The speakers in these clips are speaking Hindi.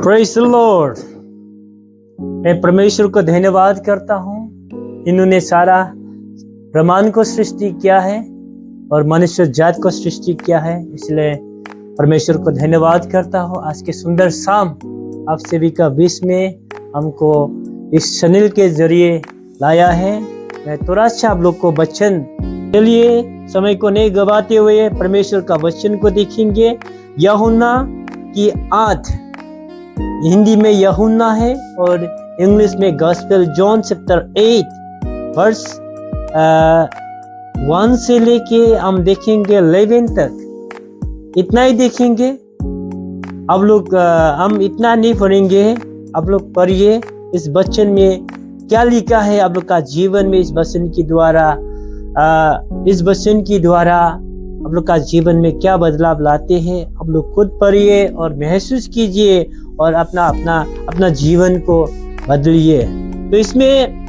Praise the Lord. मैं परमेश्वर को धन्यवाद करता हूँ। इन्होंने सारा ब्रह्मांड को सृष्टि किया है और मनुष्य जात को सृष्टि किया है, इसलिए परमेश्वर को धन्यवाद करता हूँ। आज के सुंदर शाम आप सभी का बीच में हमको इस चैनल के जरिए लाया है। मैं थोड़ा सा आप लोग को वचन के लिए समय को नहीं गवाते हुए परमेश्वर का वचन को देखेंगे। यूहन्ना की 8, हिंदी में यूहन्ना है और इंग्लिश में गॉस्पेल जॉन चैप्टर 8 वर्स 1 से लेके हम देखेंगे 11 तक। इतना ही देखेंगे। आप लोग हम इतना नहीं पढ़ेंगे, आप लोग पढ़िए इस वचन में क्या लिखा है आप लोग का जीवन में। इस वचन की द्वारा आप लोग का जीवन में क्या बदलाव लाते हैं, आप लोग खुद पढ़िए और महसूस कीजिए और अपना जीवन को बदलिए। तो इसमें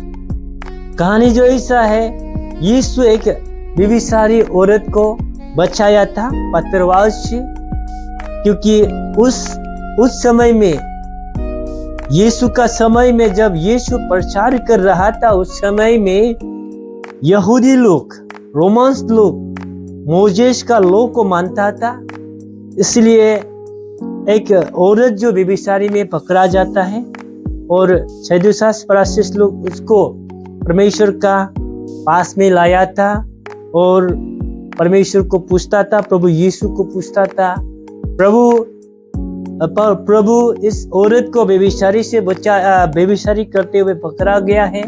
कहानी जो ऐसा है, यीशु एक व्यभिचारी औरत को बचाया था पत्थरवाद से, क्योंकि उस समय में, यीशु का समय में, जब यीशु प्रचार कर रहा था, उस समय में यहूदी लोग, रोमन्स लोग मोजेस का लॉ को मानता था। इसलिए एक औरत जो व्यभिचारी में पकड़ा जाता है और सदूसास फरीसी लोग उसको परमेश्वर का पास में लाया था और परमेश्वर को पूछता था, प्रभु यीशु को पूछता था, प्रभु इस औरत को व्यभिचारी करते हुए पकड़ा गया है,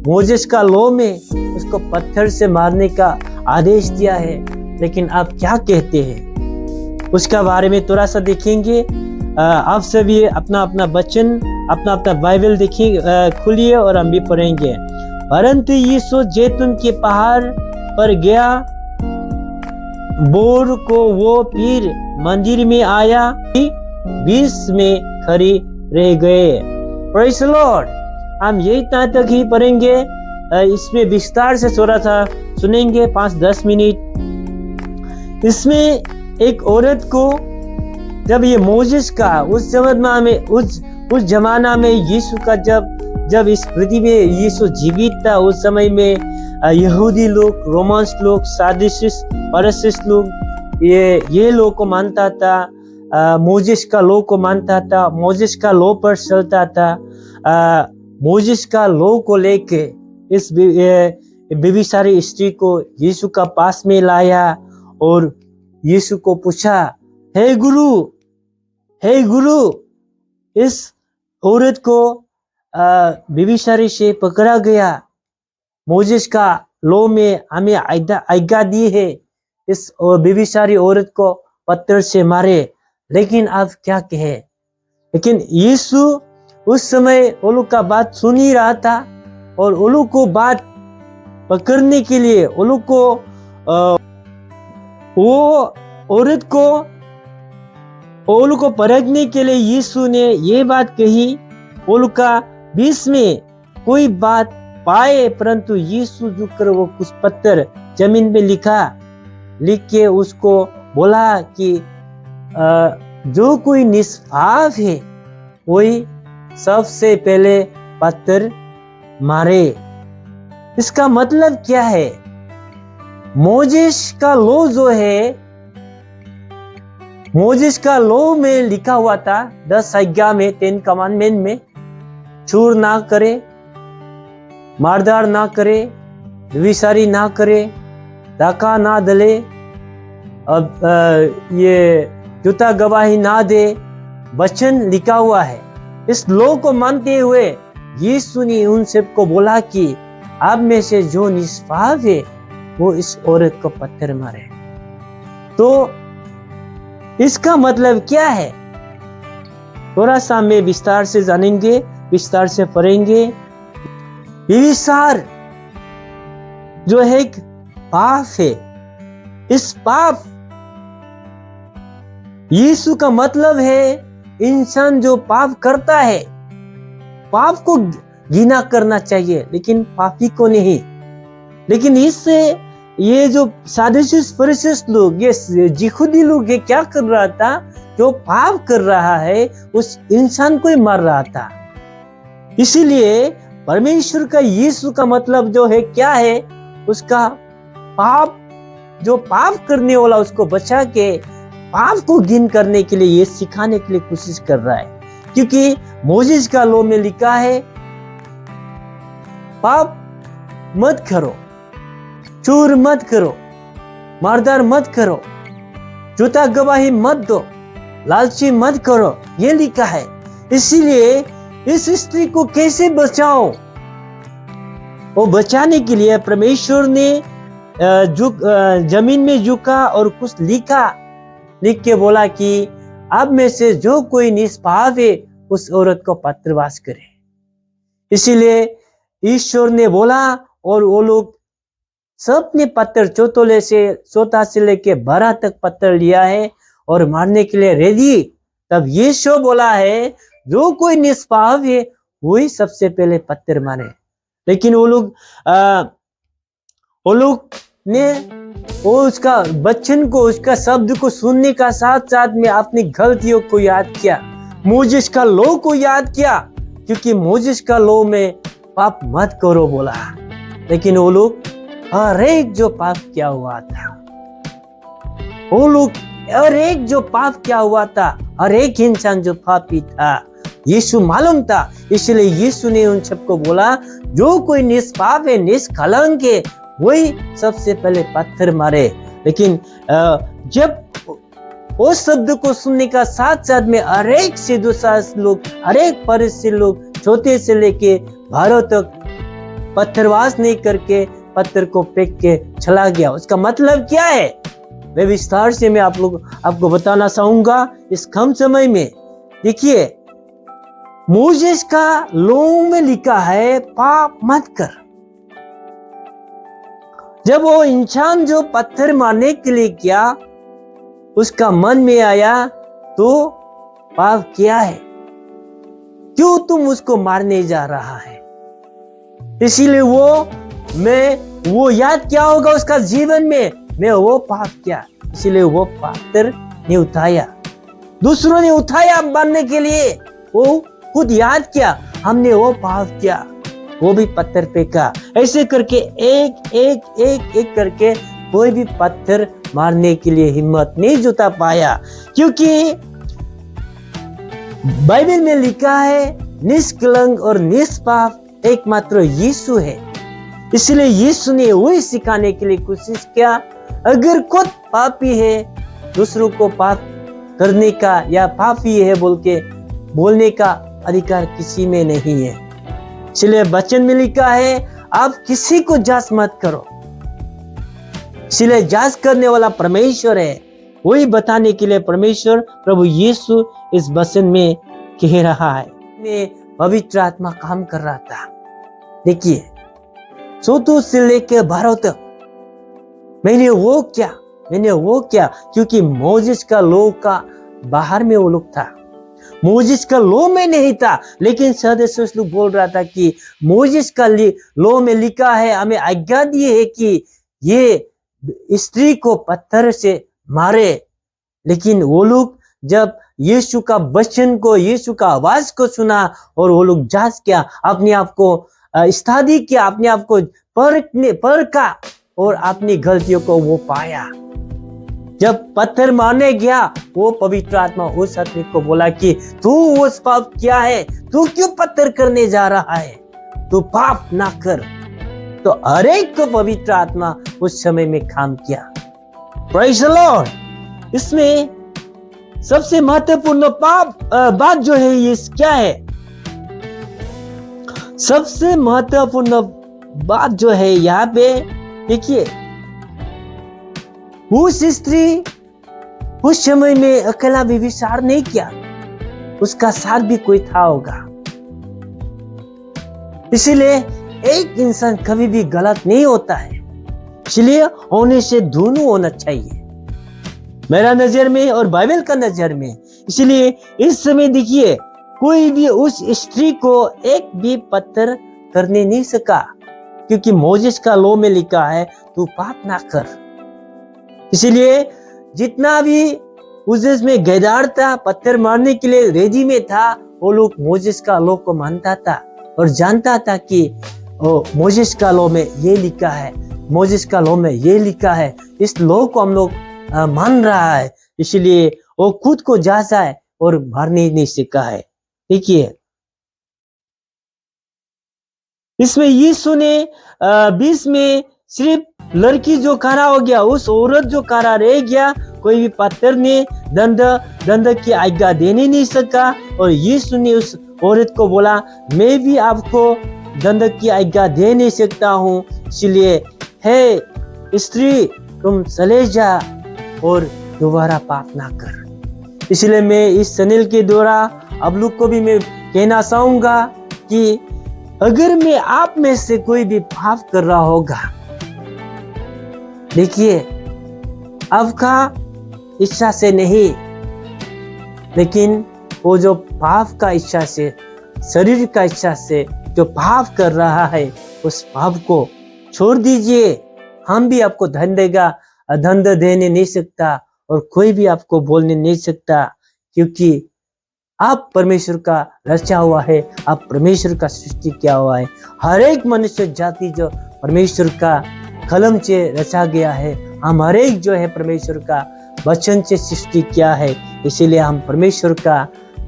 मोजेस का लॉ में उसको पत्थर से मारने का आदेश दिया है, लेकिन आप क्या कहते हैं, उसका बारे में थोड़ा सा देखेंगे। आप सभी अपना वचन, अपना बाइबल देखिए, खोलिए और हम भी पढ़ेंगे। परंतु यीशु जैतून के पहाड़ पर गया, भोर को वो फिर मंदिर में आया, बीच में खड़ी रह गए। Praise the Lord. हम यही तक ही पढ़ेंगे, इसमें विस्तार से थोड़ा सा सुनेंगे 5-10 मिनट। इसमें एक औरत को, जब ये मोजेस का उस जमाना में यीशु का जब इस पृथ्वी में यीशु जीवित था, उस समय में यहूदी लोग, रोमन्स लोग, सदूसीस फरीसी लोग ये लोग को मानता था, मोजेस का लॉ को मानता था, मोजेस का लॉ पर चलता था। मोजेस का लॉ को लेके इस व्यभिचारी स्त्री को यीशु का पास में लाया और यीशु को पूछा, हे गुरु, इस औरत को व्यभिचारी से पकड़ा गया, मोजेस का लॉ में हमें आज्ञा दी है इस व्यभिचारी औरत को पत्थर से मारे, लेकिन आप क्या कहे। लेकिन यीशु उस समय वो लोग का बात सुन ही रहा था और वो लोग को बात पकड़ने के लिए, वो लोग को वो औरत को परखने के लिए यीशु ने ये बात कही। वो लोग का बीच में कोई बात पाए, परंतु यीशु झुककर वो कुछ पत्थर जमीन पे लिख के उसको बोला कि जो कोई निष्पाप है वही सबसे पहले पत्थर मारे। इसका मतलब क्या है? मोजेस का लॉ जो है, मोजेस का लॉ में लिखा हुआ था 10 आज्ञा में, 10 कमांडमेंट में, चोर ना करे, मारधाड़ ना करे, व्यभिचारी ना करे, डाका ना दले, अब ये झूठा गवाही ना दे, वचन लिखा हुआ है। इस लॉ को मानते हुए यीशु ने उन सबको बोला कि आप में से जो निष्पाप है वो इस औरत को पत्थर मारे। तो इसका मतलब क्या है? थोड़ा सा में विस्तार से जानेंगे, विस्तार से पढ़ेंगे। व्यभिचार जो है एक पाप है। इस पाप, यीशु का मतलब है इंसान जो पाप करता है, पाप को घृणा करना चाहिए, लेकिन पापी को नहीं। लेकिन इससे ये जो सादुसीस फरीसीस लोग, ये यहूदी लोग, ये क्या कर रहा था? जो पाप कर रहा है उस इंसान को ही मार रहा था। इसीलिए परमेश्वर का यीशु का मतलब जो है क्या है? उसका पाप, जो पाप करने वाला उसको बचा के पाप को गिन करने के लिए, ये सिखाने के लिए कोशिश कर रहा है। क्योंकि मोसेस का लॉ में लिखा है पाप मत करो, चोर मत करो, मर्डर मत करो, झूठा गवाही मत दो, लालची मत करो, ये लिखा है। इसीलिए इस स्त्री को कैसे बचाओ? वो बचाने के लिए परमेश्वर ने जमीन में झुका और कुछ लिख के बोला कि अब में से जो कोई निष्पाप है उस औरत को पत्थरवास करे। इसीलिए ईश्वर ने बोला और वो लोग सबने पत्थर चौथा से लेके 12 तक पत्थर लिया है और मारने के लिए रेडी। तब यीशु बोला है जो कोई निष्पाप है वही सबसे पहले पत्थर मारे। लेकिन वो लोग ने उसका वचन को, उसका शब्द को सुनने का साथ साथ में अपनी गलतियों को याद किया, मोसेस का लॉ को याद किया। क्योंकि मोसेस का लॉ में पाप मत करो बोला, लेकिन वो लोग हर एक जो पाप किया हुआ था, वो लोग हर एक जो पाप किया हुआ था, हर एक इंसान जो पापी था, यीशु मालूम था। इसलिए यीशु ने उन सबको बोला जो कोई निष्पाप है, निष्कलंक है, वही सबसे पहले पत्थर मारे। लेकिन जब उस शब्द को सुनने का साथ साथ में हर एक सदूसास लोग, हर एक फरीसी लोग, छोटे से लेके बड़ों तक पत्थरवास नहीं करके पत्थर को फेंक के चला गया। उसका मतलब क्या है मैं विस्तार से मैं आपको बताना चाहूंगा इस कम समय में। देखिए, मोसेस का लॉ में लिखा है पाप मत कर। जब वो इंसान जो पत्थर मारने के लिए किया, उसका मन में आया तो पाप किया है, क्यों तुम उसको मारने जा रहा है? इसीलिए वो याद क्या होगा उसका जीवन में, मैं वो पाप किया, इसीलिए वो पत्थर ने उठाया। दूसरों ने उठाया मारने के लिए, वो खुद याद किया हमने वो पाप किया, वो भी पत्थर फेंका। ऐसे करके एक करके कोई भी पत्थर मारने के लिए हिम्मत नहीं जुटा पाया। क्योंकि बाइबल में लिखा है निष्कलंक और निष्पाप एकमात्र यीशु है। इसलिए यीशु ने वही सिखाने के लिए कोशिश किया, अगर खुद पापी है, दूसरों को पाप करने का या पापी है बोल के बोलने का अधिकार किसी में नहीं है। इसलिए वचन में लिखा है आप किसी को जांच मत करो। इसलिए जांच करने वाला परमेश्वर है, वही बताने के लिए परमेश्वर प्रभु यीशु इस वचन में कह रहा है। मैं पवित्र आत्मा काम कर रहा था। देखिए, चौथों से लेकर 12 तक मैंने वो क्या, क्योंकि मोसेस का लॉ का बाहर में वो लोग था, मोसेस का लॉ में नहीं था। लेकिन सदस्य लोग बोल रहा था कि मोसेस का लॉ में लिखा है, हमें आज्ञा दी है कि ये स्त्री को पत्थर से मारे। लेकिन वो लोग जब यीशु का वचन को, यीशु का आवाज को सुना और वो लोग जांच किया, अपने आप को स्टडी किया, अपने आप को परखा और अपनी गलतियों को वो पाया। जब पत्थर मारने गया, वो पवित्र आत्मा उस आदमी को बोला कि तू उस पाप किया है, तू क्यों पत्थर करने जा रहा है, तू पाप ना कर। तो हर एक को पवित्र आत्मा उस समय में काम किया। Praise the Lord. इसमें सबसे महत्वपूर्ण बात जो है ये क्या है? सबसे महत्वपूर्ण बात जो है यहाँ पे देखिए, उस स्त्री उस समय में अकेला भी विचार नहीं किया, उसका साथ भी कोई था होगा। इसीलिए एक इंसान कभी भी गलत नहीं होता है, इसलिए होने से दोनों होना चाहिए, मेरा नजर में और बाइबल का नजर में। इसलिए इस समय देखिए, कोई भी उस स्त्री को एक भी पत्थर करने नहीं सका। क्योंकि मोजेस का लॉ में लिखा है तू पाप ना कर। इसीलिए जितना भी उस देश में गैदार था, पत्थर मारने के लिए रेडी में था, वो लोग मोजेस का लॉ को मानता था और जानता था कि मोजेस का लॉ में ये लिखा है, मोजेस का लॉ में ये लिखा है, इस लॉ को हम लोग मान रहा है। इसलिए वो खुद को जांचा है और मारने नहीं सीखा है। देखिए इसमें यीशु ने 20 में सिर्फ लड़की जो खड़ा हो गया, उस औरत जो खड़ा रह गया, कोई भी पत्थर ने दंड की आज्ञा देने नहीं सका। और यीशु ने उस औरत को बोला मैं भी आपको दंड की आज्ञा दे नहीं सकता हूँ, इसलिए हे स्त्री तुम चले जा और दोबारा पाप ना कर। इसलिए मैं इस चैनल के द्वारा आप लोग को भी मैं कहना चाहूंगा कि अगर मैं आप में से कोई भी पाप कर रहा होगा, देखिए आपका इच्छा से नहीं, लेकिन वो जो पाप का इच्छा से, शरीर का इच्छा से जो पाप कर रहा है, उस पाप को छोड़ दीजिए। हम भी आपको दंड देने नहीं सकता और कोई भी आपको बोलने नहीं सकता, क्योंकि आप परमेश्वर का रचा हुआ है, आप परमेश्वर का सृष्टि किया हुआ है। हर एक मनुष्य जाति जो परमेश्वर का कलम से रचा गया है, हम हर एक जो है परमेश्वर का वचन से सृष्टि किया है। इसीलिए हम परमेश्वर का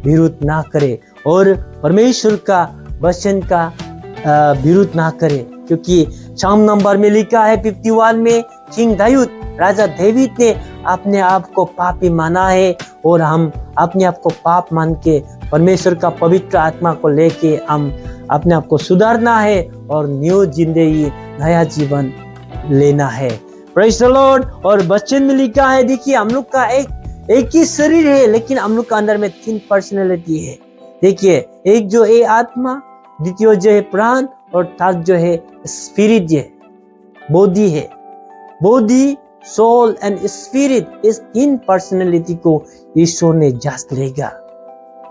विरोध ना करें और परमेश्वर का वचन का विरोध ना करें, क्योंकि शाम नंबर में लिखा है 51 में किंग दाऊद, राजा डेविड ने अपने आप को पापी माना है और हम अपने आप को पाप मान के परमेश्वर का पवित्र आत्मा को लेके हम अपने आप को सुधारना है और न्यू जिंदगी, नया जीवन लेना है। Praise the Lord. और वचन में लिखा है, देखिए हम लोग का एक ही शरीर है, लेकिन हम लोग का अंदर में 3 पर्सनैलिटी है। देखिए एक जो है आत्मा, द्वितीय जो है प्राण और थर्ड जो है स्पिरिट है, बॉडी है। बॉडी, सोल एंड स्पिरिट, इस 3 पर्सनैलिटी को ईश्वर ने जांच लेगा,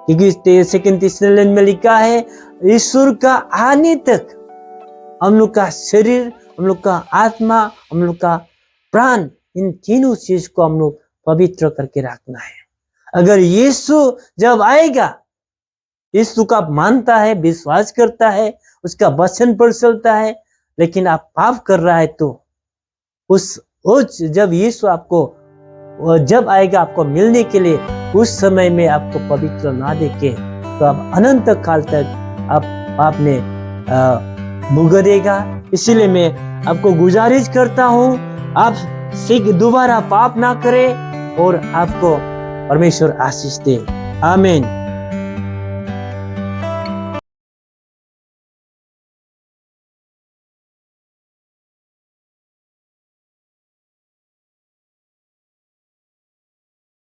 क्योंकि 2 थिस्सलुनीक में लिखा है ईश्वर का आने तक हम लोग का शरीर, हम लोग का आत्मा, हम लोग का प्राण, इन तीनों चीज को हम लोग पवित्र करके रखना है। अगर यीशु जब आएगा, यीशु का मानता है, विश्वास करता है, उसका वचन पर चलता है, लेकिन आप पाप कर रहा है, तो उस जब यीशु आपको जब आएगा आपको मिलने के लिए, उस समय में आपको पवित्र ना देखे तो आप अनंत काल तक आप पाप में भुगतेगा। इसीलिए मैं आपको गुजारिश करता हूँ, आप दोबारा पाप ना करें और आपको परमेश्वर आशीष दे। आमीन।